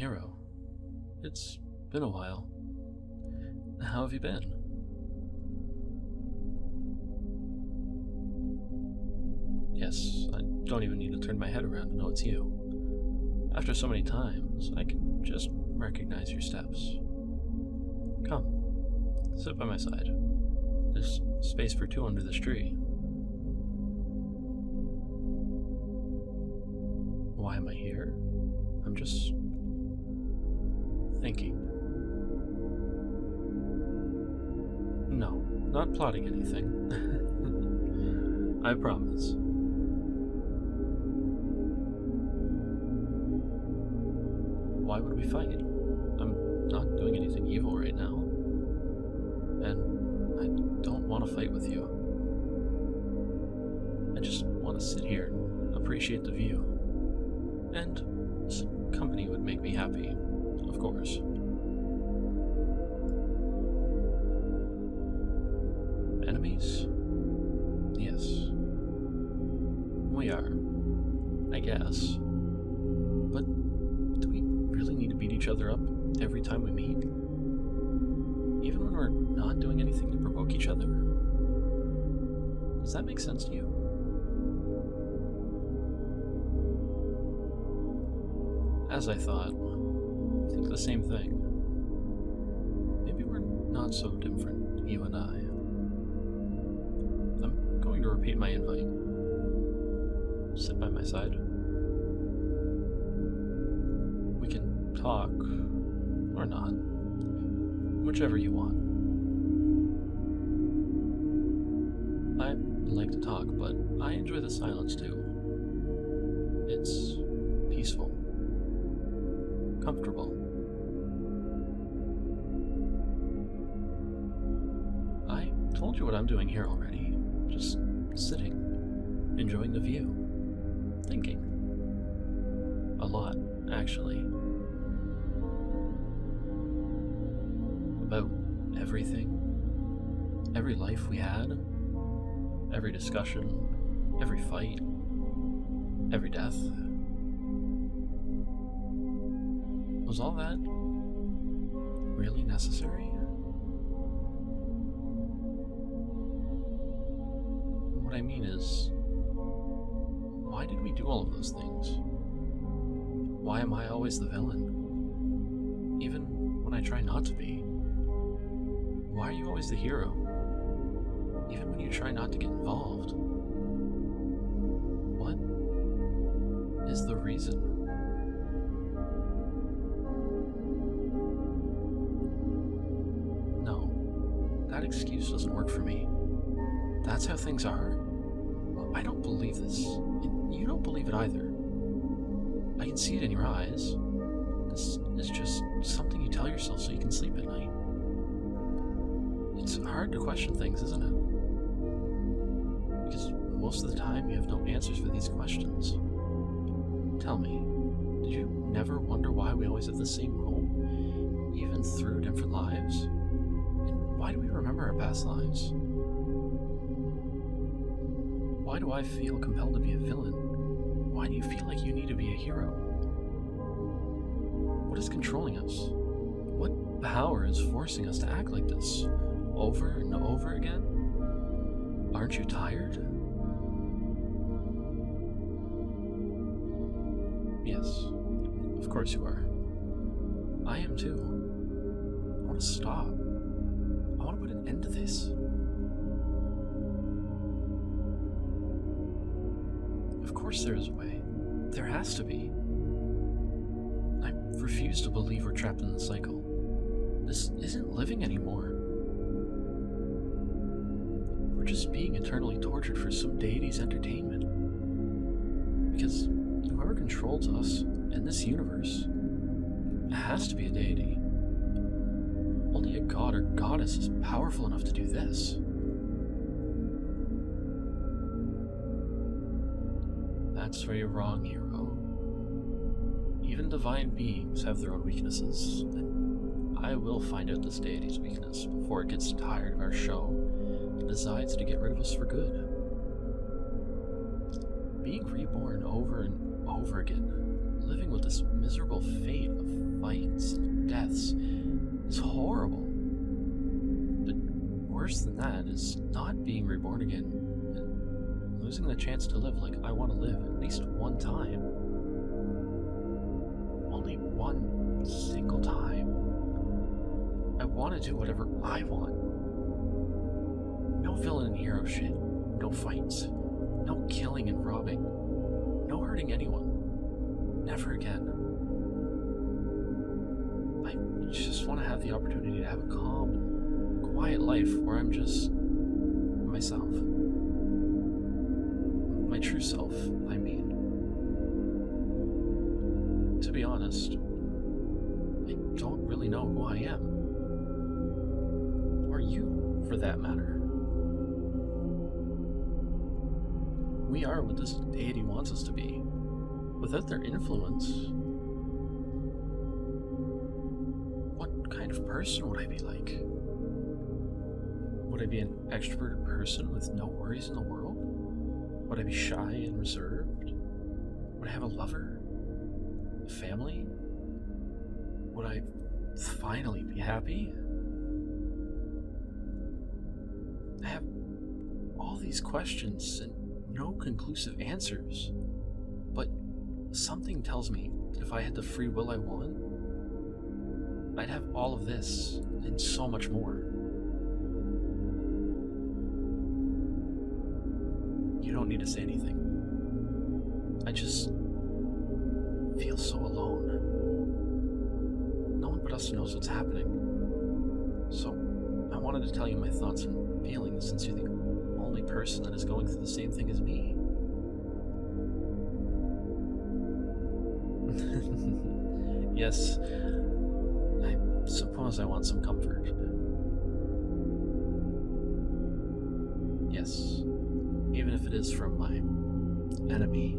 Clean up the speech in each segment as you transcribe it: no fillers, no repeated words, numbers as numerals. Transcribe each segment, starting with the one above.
Hero, it's been a while. How have you been? Yes, I don't even need to turn my head around to know it's you. After so many times, I can just recognize your steps. Come, sit by my side. There's space for two under this tree. Why am I here? I'm just thinking. No, not plotting anything. I promise. Why would we fight? I'm not doing anything evil right now. And I don't want to fight with you. I just want to sit here and appreciate the view. And some company would make me happy, of course. Enemies? Yes. We are, I guess. But do we really need to beat each other up every time we meet? Even when we're not doing anything to provoke each other? Does that make sense to you? As I thought, I think the same thing. Maybe we're not so different, you and I. I'm going to repeat my invite. Sit by my side. We can talk, or not. Whichever you want. I like to talk, but I enjoy the silence too. It's peaceful. Comfortable. I told you what I'm doing here already. Just sitting, enjoying the view, thinking. A lot, actually. About everything, every life we had, every discussion, every fight, every death. Was all that really necessary? What I mean is, why did we do all of those things? Why am I always the villain? Even when I try not to be. Why are you always the hero? Even when you try not to get involved. What is the reason? That excuse doesn't work for me. That's how things are? Well, I don't believe this. And you don't believe it either. I can see it in your eyes. This is just something you tell yourself so you can sleep at night. It's hard to question things, isn't it? Because most of the time you have no answers for these questions. Tell me, did you never wonder why we always have the same home, even through different lives? Why do we remember our past lives? Why do I feel compelled to be a villain? Why do you feel like you need to be a hero? What is controlling us? What power is forcing us to act like this, over and over again? Aren't you tired? Yes, of course you are. I am too. I want to stop. I want to put an end to this. Of course there is a way. There has to be. I refuse to believe we're trapped in the cycle. This isn't living anymore. We're just being eternally tortured for some deity's entertainment. Because whoever controls us in this universe has to be a deity. Only a god or goddess is powerful enough to do this. That's where you're wrong, hero. Even divine beings have their own weaknesses, and I will find out this deity's weakness before it gets tired of our show and decides to get rid of us for good. being reborn over and over again, living with this miserable fate of fights and deaths, is horrible. But worse than that is not being reborn again and losing the chance to live like I want to live at least one time. Only one single time. I want to do whatever I want. No villain and hero shit. No fights. No killing and robbing. No hurting anyone. Never again. I just want to have the opportunity to have a calm and quiet life where I'm just myself. My true self, I mean. To be honest, I don't really know who I am. Or you, for that matter. We are what this deity wants us to be. Without their influence, what kind of person would I be like? Would I be an extroverted person with no worries in the world? Would I be shy and reserved? Would I have a lover? A family? Would I finally be happy? I have all these questions and no conclusive answers, but something tells me that if I had the free will I want, I'd have all of this and so much more. You don't need to say anything. I just feel so alone. No one but us knows what's happening. So I wanted to tell you my thoughts and feelings since you're the only person that is going through the same thing as me. Yes, I suppose I want some comfort. Yes, even if it is from my enemy.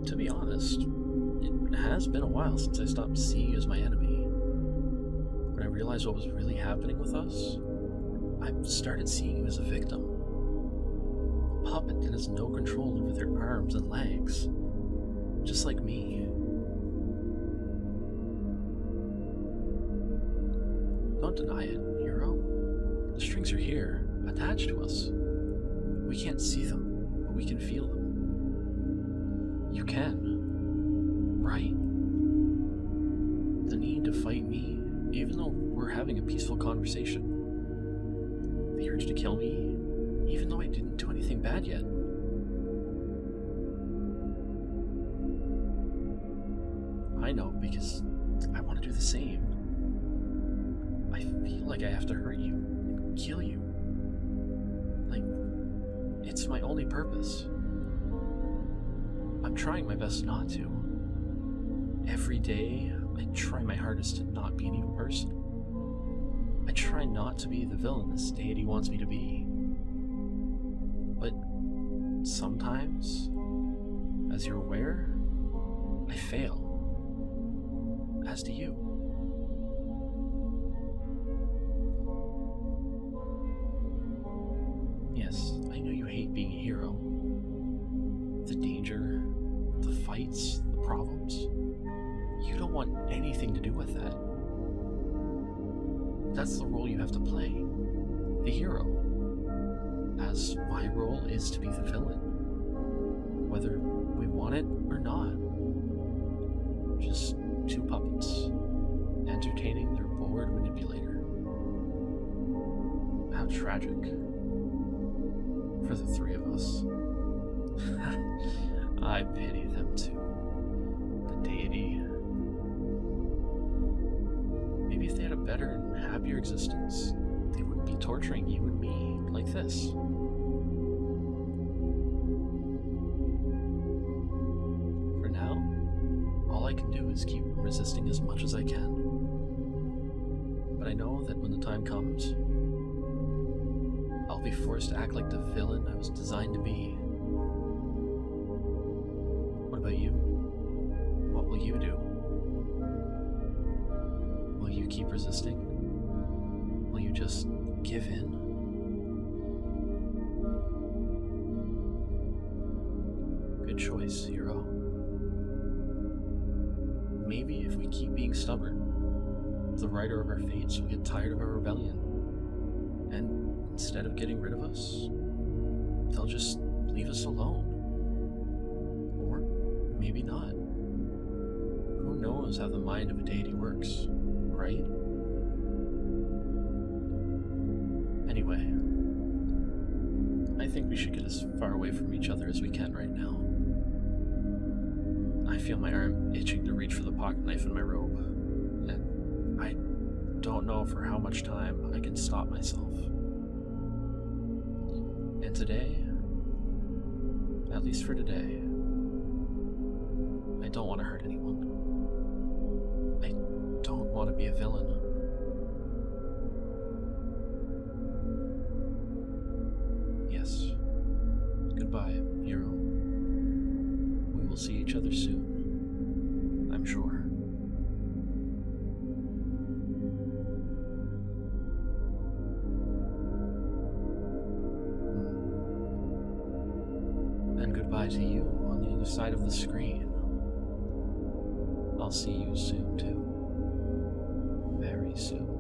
To be honest, it has been a while since I stopped seeing you as my enemy. When I realized what was really happening with us, I started seeing you as a victim. A puppet that has no control over their arms and legs. Just like me. Don't deny it, hero. The strings are here, attached to us. We can't see them, but we can feel them. You can, right? The need to fight me, even though we're having a peaceful conversation. The urge to kill me, even though I didn't do anything bad yet. I know, because I want to do the same. I feel like I have to hurt you and kill you. Like, it's my only purpose. I'm trying my best not to. Every day, I try my hardest to not be an evil person. I try not to be the villain this deity wants me to be. But sometimes, as you're aware, I fail. As do you. Yes, I know you hate being a hero. The danger, the fights, the problems. You don't want anything to do with that. That's the role you have to play. The hero. As my role is to be the villain. Whether we want it or not. Just two puppets, entertaining their bored manipulator. How tragic. For the three of us. I pity them too. The deity. Maybe if they had a better and happier existence, they wouldn't be torturing you and me like this. For now, all I can do is keep resisting as much as I can. But I know that when the time comes, I'll be forced to act like the villain I was designed to be. What about you? What will you do? Will you keep resisting? Will you just give in? Good choice, hero. Maybe if we keep being stubborn, the writer of our fates will get tired of our rebellion. And instead of getting rid of us, they'll just leave us alone. Or maybe not. Who knows how the mind of a deity works, right? Anyway, I think we should get as far away from each other as we can right now. I feel my arm itching to reach for the pocket knife in my robe, and I don't know for how much time I can stop myself. And today, at least for today, I don't want to hurt anyone. I don't want to be a villain. Yes. Goodbye, hero. We will see each other soon, I'm sure. And goodbye to you on the other side of the screen. I'll see you soon, too. Very soon.